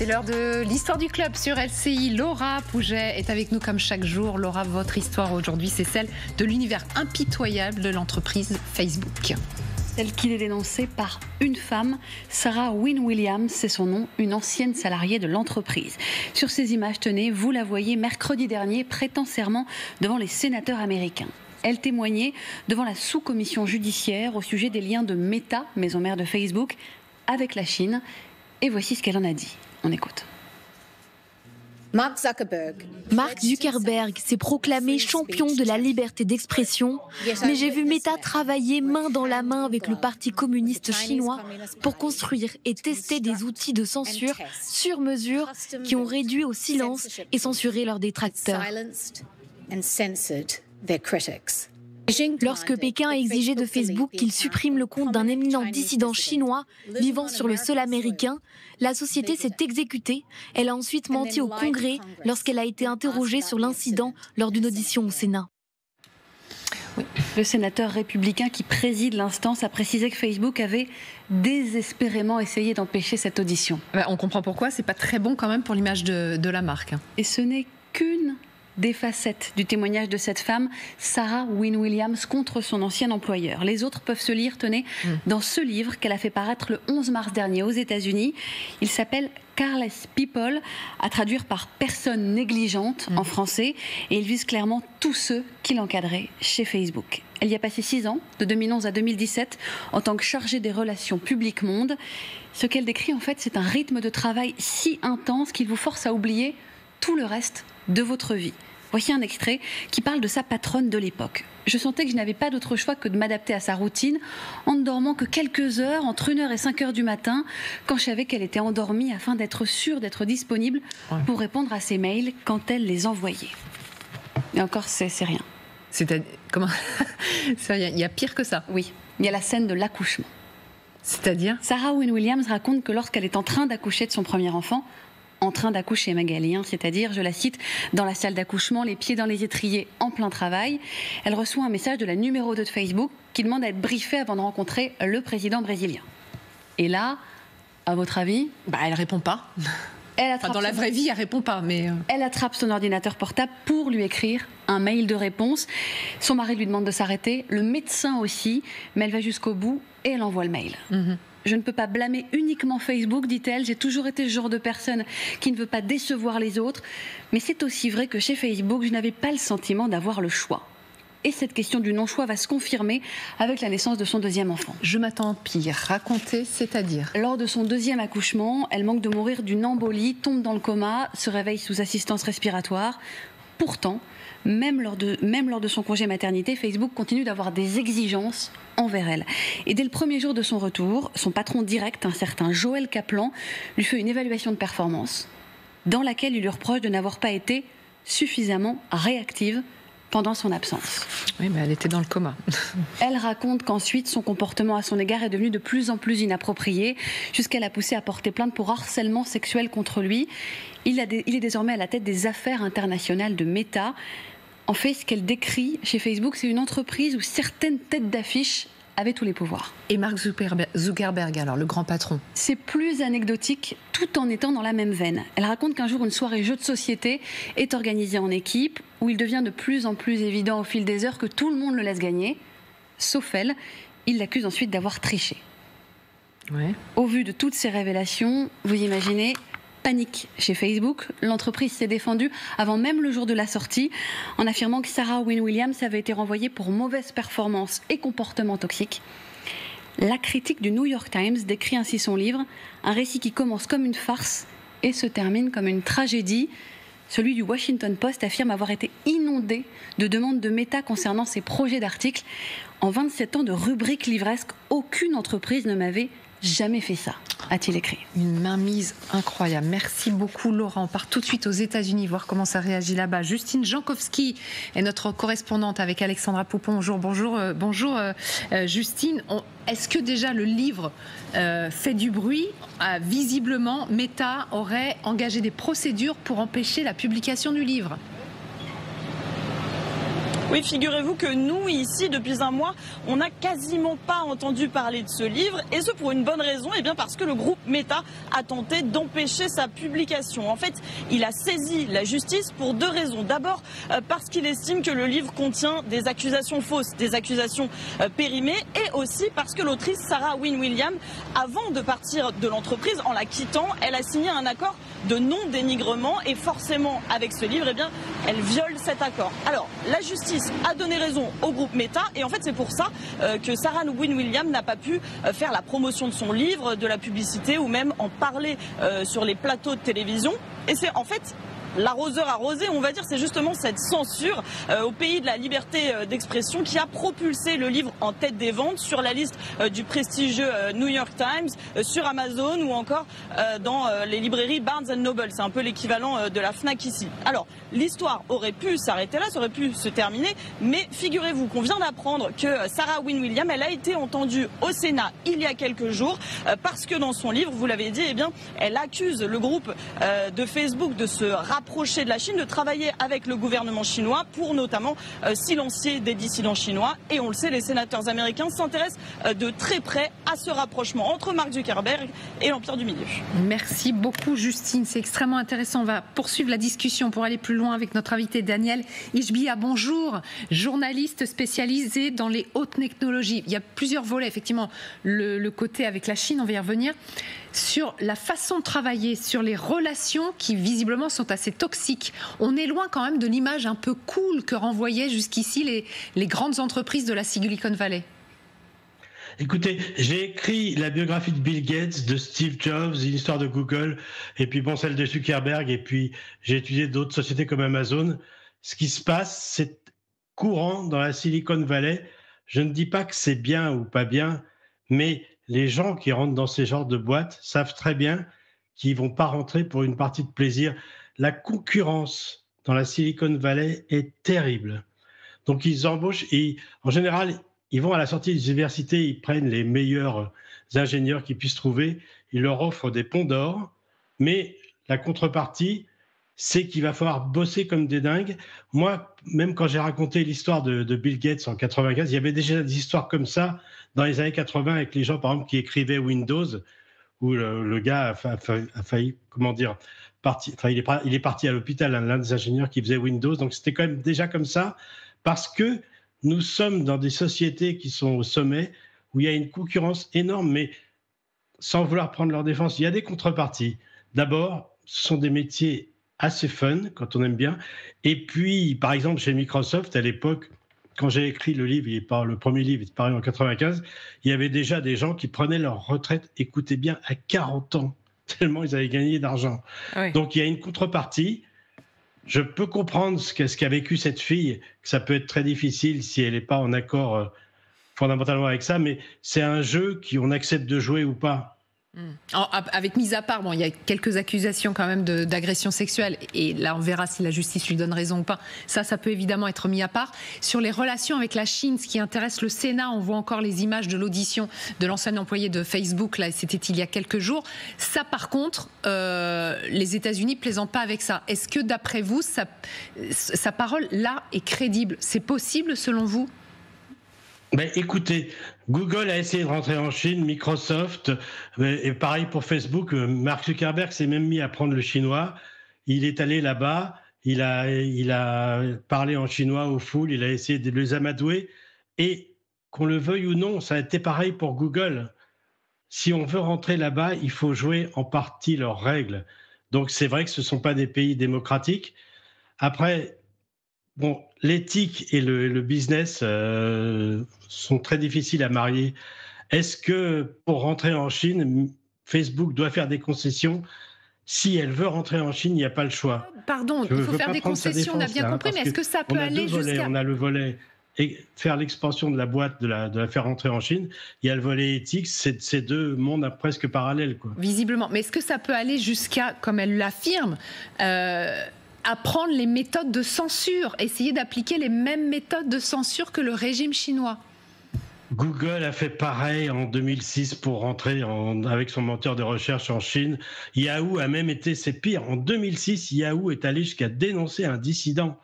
C'est l'heure de l'histoire du club sur LCI. Laura Pouget est avec nous comme chaque jour. Laura, votre histoire aujourd'hui, c'est celle de l'univers impitoyable de l'entreprise Facebook. Celle qu'il est dénoncée par une femme, Sarah Wynne Williams, c'est son nom, une ancienne salariée de l'entreprise. Sur ces images, tenez, vous la voyez mercredi dernier, prêtant serment devant les sénateurs américains. Elle témoignait devant la sous-commission judiciaire au sujet des liens de Meta, maison mère de Facebook, avec la Chine. Et voici ce qu'elle en a dit. On écoute. Mark Zuckerberg s'est proclamé champion de la liberté d'expression, mais j'ai vu Meta travailler main dans la main avec le Parti communiste chinois pour construire et tester des outils de censure sur mesure qui ont réduit au silence et censuré leurs détracteurs. Lorsque Pékin a exigé de Facebook qu'il supprime le compte d'un éminent dissident chinois vivant sur le sol américain, la société s'est exécutée. Elle a ensuite menti au Congrès lorsqu'elle a été interrogée sur l'incident lors d'une audition au Sénat. Oui. Le sénateur républicain qui préside l'instance a précisé que Facebook avait désespérément essayé d'empêcher cette audition. On comprend pourquoi, c'est pas très bon quand même pour l'image de la marque. Et ce n'est qu'une des facettes du témoignage de cette femme, Sarah Wynne Williams, contre son ancien employeur. Les autres peuvent se lire, tenez, dans ce livre qu'elle a fait paraître le 11 mars dernier aux États-Unis. Il s'appelle Careless People, à traduire par personne négligente en français, et il vise clairement tous ceux qui l'encadraient chez Facebook. Elle y a passé 6 ans, de 2011 à 2017, en tant que chargée des relations public-monde. Ce qu'elle décrit, en fait, c'est un rythme de travail si intense qu'il vous force à oublier tout le reste de votre vie. Voici un extrait qui parle de sa patronne de l'époque. Je sentais que je n'avais pas d'autre choix que de m'adapter à sa routine en ne dormant que quelques heures, entre 1h et 5h du matin, quand je savais qu'elle était endormie, afin d'être sûre d'être disponible pour répondre à ses mails quand elle les envoyait. Et encore, c'est rien. Comment il y a pire que ça. Oui, il y a la scène de l'accouchement. C'est-à-dire Sarah Wynne Williams raconte que lorsqu'elle est en train d'accoucher de son premier enfant, en train d'accoucher Magali, c'est-à-dire, je la cite, dans la salle d'accouchement, les pieds dans les étriers, en plein travail. Elle reçoit un message de la numéro 2 de Facebook qui demande à être briefée avant de rencontrer le président brésilien. Et là, à votre avis ? Elle répond pas. Dans la vraie vie, elle répond pas. Mais Elle attrape son ordinateur portable pour lui écrire un mail de réponse. Son mari lui demande de s'arrêter, le médecin aussi, mais elle va jusqu'au bout et elle envoie le mail. Je ne peux pas blâmer uniquement Facebook, dit-elle. J'ai toujours été ce genre de personne qui ne veut pas décevoir les autres. Mais c'est aussi vrai que chez Facebook, je n'avais pas le sentiment d'avoir le choix. Et cette question du non-choix va se confirmer avec la naissance de son deuxième enfant. Je m'attends pire. Racontez, c'est-à-dire ? Lors de son deuxième accouchement, elle manque de mourir d'une embolie, tombe dans le coma, se réveille sous assistance respiratoire. Pourtant, même lors de son congé maternité, Facebook continue d'avoir des exigences envers elle. Et dès le premier jour de son retour, son patron direct, un certain Joël Kaplan, lui fait une évaluation de performance dans laquelle il lui reproche de n'avoir pas été suffisamment réactive pendant son absence. Oui, mais elle était dans le coma. Elle raconte qu'ensuite, son comportement à son égard est devenu de plus en plus inapproprié, jusqu'à la pousser à porter plainte pour harcèlement sexuel contre lui. Il est désormais à la tête des affaires internationales de Meta. En fait, ce qu'elle décrit chez Facebook, c'est une entreprise où certaines têtes d'affiche avaient tous les pouvoirs. Et Mark Zuckerberg, alors, le grand patron ? C'est plus anecdotique, tout en étant dans la même veine. Elle raconte qu'un jour, une soirée jeu de société est organisée en équipe, où il devient de plus en plus évident au fil des heures que tout le monde le laisse gagner, sauf elle. Il l'accuse ensuite d'avoir triché. Ouais. Au vu de toutes ces révélations, vous imaginez, panique chez Facebook. L'entreprise s'est défendue avant même le jour de la sortie, en affirmant que Sarah Wynne Williams avait été renvoyée pour mauvaise performance et comportement toxique. La critique du New York Times décrit ainsi son livre, un récit qui commence comme une farce et se termine comme une tragédie. Celui du Washington Post affirme avoir été inondé de demandes de Meta concernant ses projets d'articles. En 27 ans de rubriques livresques, aucune entreprise ne m'avait jamais fait ça, a-t-il écrit. Une mainmise incroyable. Merci beaucoup, Laura. On part tout de suite aux États-Unis, voir comment ça réagit là-bas. Justine Jankowski est notre correspondante avec Alexandra Poupon. Bonjour, Justine. Est-ce que déjà le livre fait du bruit ? Visiblement, Meta aurait engagé des procédures pour empêcher la publication du livre. Oui, figurez-vous que nous, ici, depuis un mois, on n'a quasiment pas entendu parler de ce livre, et ce pour une bonne raison, et bien parce que le groupe Meta a tenté d'empêcher sa publication. En fait, il a saisi la justice pour deux raisons. D'abord, parce qu'il estime que le livre contient des accusations fausses, des accusations périmées, et aussi parce que l'autrice Sarah Wynne Williams, avant de partir de l'entreprise, en la quittant, elle a signé un accord de non-dénigrement, et forcément, avec ce livre, eh bien, elle viole cet accord. Alors, la justice a donné raison au groupe Meta, et en fait c'est pour ça que Sarah Wynne Williams n'a pas pu faire la promotion de son livre, de la publicité ou même en parler sur les plateaux de télévision. Et c'est en fait l'arroseur arrosé, on va dire, c'est justement cette censure au pays de la liberté d'expression qui a propulsé le livre en tête des ventes sur la liste du prestigieux New York Times, sur Amazon ou encore dans les librairies Barnes & Noble. C'est un peu l'équivalent de la Fnac ici. Alors, l'histoire aurait pu s'arrêter là, ça aurait pu se terminer, mais figurez-vous qu'on vient d'apprendre que Sarah Wynne Williams, elle a été entendue au Sénat il y a quelques jours parce que dans son livre, vous l'avez dit, eh bien, elle accuse le groupe de Facebook de se rapprocher de la Chine, de travailler avec le gouvernement chinois pour notamment silencier des dissidents chinois. Et on le sait, les sénateurs américains s'intéressent de très près à ce rapprochement entre Mark Zuckerberg et l'Empire du Milieu. Merci beaucoup Justine, c'est extrêmement intéressant. On va poursuivre la discussion pour aller plus loin avec notre invité Daniel Ishbia. Bonjour, journaliste spécialisé dans les hautes technologies. Il y a plusieurs volets, effectivement, le côté avec la Chine, on va y revenir. Sur la façon de travailler, sur les relations qui visiblement sont assez toxiques. On est loin quand même de l'image un peu cool que renvoyaient jusqu'ici les grandes entreprises de la Silicon Valley. Écoutez, j'ai écrit la biographie de Bill Gates, de Steve Jobs, l'histoire de Google, et puis bon, celle de Zuckerberg, et puis j'ai étudié d'autres sociétés comme Amazon. Ce qui se passe, c'est courant dans la Silicon Valley. Je ne dis pas que c'est bien ou pas bien, mais les gens qui rentrent dans ces genres de boîtes savent très bien qu'ils ne vont pas rentrer pour une partie de plaisir. La concurrence dans la Silicon Valley est terrible. Donc ils embauchent et en général, ils vont à la sortie des universités, ils prennent les meilleurs ingénieurs qu'ils puissent trouver, ils leur offrent des ponts d'or, mais la contrepartie, c'est qu'il va falloir bosser comme des dingues. Moi, même quand j'ai raconté l'histoire de Bill Gates en 95, il y avait déjà des histoires comme ça dans les années 80 avec les gens, par exemple, qui écrivaient Windows, où le gars a failli, comment dire, il est parti à l'hôpital, l'un des ingénieurs qui faisait Windows. Donc c'était quand même déjà comme ça, parce que nous sommes dans des sociétés qui sont au sommet, où il y a une concurrence énorme, mais sans vouloir prendre leur défense, il y a des contreparties. D'abord, ce sont des métiers assez fun, quand on aime bien. Et puis, par exemple, chez Microsoft, à l'époque, quand j'ai écrit le livre, le premier livre est paru en 95, il y avait déjà des gens qui prenaient leur retraite, écoutez bien, à 40 ans, tellement ils avaient gagné d'argent. Oui. Donc, il y a une contrepartie. Je peux comprendre ce qu'a vécu cette fille, que ça peut être très difficile si elle n'est pas en accord fondamentalement avec ça, mais c'est un jeu qu'on accepte de jouer ou pas. Avec mise à part, bon, il y a quelques accusations quand même d'agression sexuelle, et là on verra si la justice lui donne raison ou pas. Ça peut évidemment être mis à part. Sur les relations avec la Chine, ce qui intéresse le Sénat, on voit encore les images de l'audition de l'ancien employé de Facebook, là, c'était il y a quelques jours. Ça par contre, les États-Unis plaisantent pas avec ça. Est-ce que d'après vous, sa parole là est crédible? C'est possible selon vous? Ben, écoutez, Google a essayé de rentrer en Chine, Microsoft, et pareil pour Facebook. Mark Zuckerberg s'est même mis à prendre le chinois. Il est allé là-bas, il a parlé en chinois aux foules, il a essayé de les amadouer. Et qu'on le veuille ou non, ça a été pareil pour Google. Si on veut rentrer là-bas, il faut jouer en partie leurs règles. Donc c'est vrai que ce ne sont pas des pays démocratiques. Après, bon, l'éthique et le business sont très difficiles à marier. Est-ce que pour rentrer en Chine, Facebook doit faire des concessions? Si elle veut rentrer en Chine, il n'y a pas le choix. Pardon, il faut faire des concessions, on a bien compris, mais est-ce que ça peut aller jusqu'à... On a le volet et faire l'expansion de la boîte, de la faire rentrer en Chine. Il y a le volet éthique, c'est ces deux mondes presque parallèles, quoi. Visiblement. Mais est-ce que ça peut aller jusqu'à, comme elle l'affirme, apprendre les méthodes de censure, essayer d'appliquer les mêmes méthodes de censure que le régime chinois? Google a fait pareil en 2006 pour rentrer avec son moteur de recherche en Chine. Yahoo a même été, c'est pire, en 2006, Yahoo est allé jusqu'à dénoncer un dissident.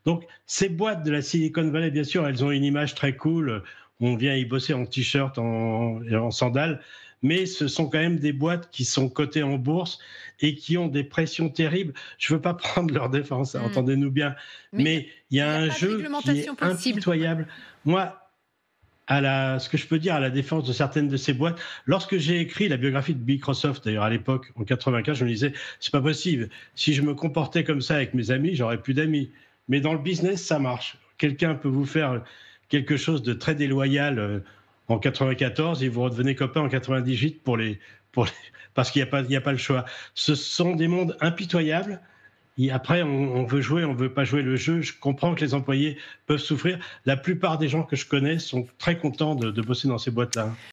Donc, ces boîtes de la Silicon Valley, bien sûr, elles ont une image très cool. On vient y bosser en t-shirt, en sandales, mais ce sont quand même des boîtes qui sont cotées en bourse et qui ont des pressions terribles. Je ne veux pas prendre leur défense, entendez-nous bien, mais il y a un jeu qui est impitoyable. Moi, ce que je peux dire à la défense de certaines de ces boîtes, lorsque j'ai écrit la biographie de Microsoft, d'ailleurs à l'époque, en 95, je me disais, c'est pas possible. Si je me comportais comme ça avec mes amis, j'aurais plus d'amis. Mais dans le business, ça marche. Quelqu'un peut vous faire quelque chose de très déloyal en 94 et vous redevenez copains en 98 parce qu'il n'y a pas le choix. Ce sont des mondes impitoyables. Et après, on veut jouer, on ne veut pas jouer le jeu. Je comprends que les employés peuvent souffrir. La plupart des gens que je connais sont très contents de bosser dans ces boîtes-là.